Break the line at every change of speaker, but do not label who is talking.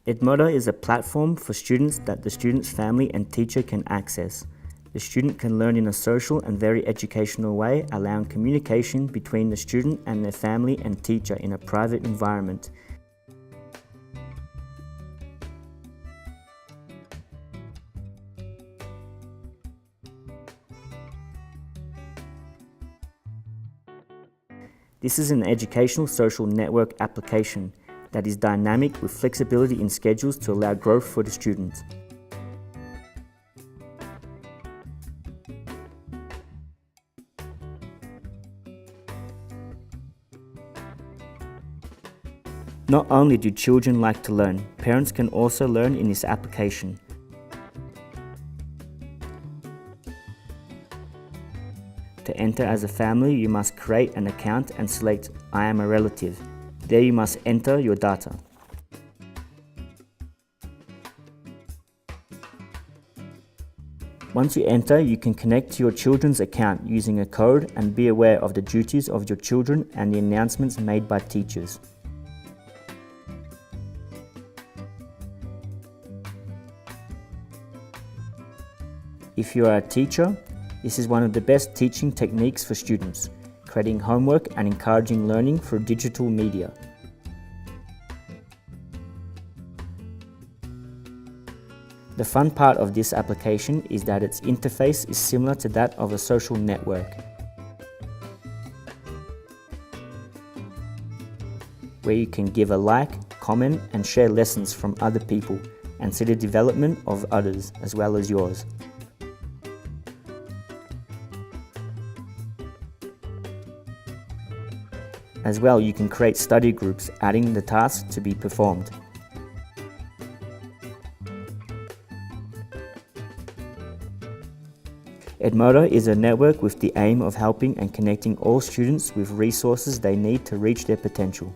Edmodo is a platform for students that the student's family and teacher can access. The student can learn in a social and very educational way, allowing communication between the student and their family and teacher in a private environment. This is an educational social network application that is dynamic with flexibility in schedules to allow growth for the students. Not only do children like to learn, parents can also learn in this application. To enter as a family, you must create an account and select I am a relative. There you must enter your data. Once you enter, you can connect to your children's account using a code and be aware of the duties of your children and the announcements made by teachers. If you are a teacher, this is one of the best teaching techniques for students, creating homework and encouraging learning through digital media. The fun part of this application is that its interface is similar to that of a social network, where you can give a like, comment and share lessons from other people and see the development of others as well as yours. As well, you can create study groups, adding the tasks to be performed. Edmodo is a network with the aim of helping and connecting all students with resources they need to reach their potential.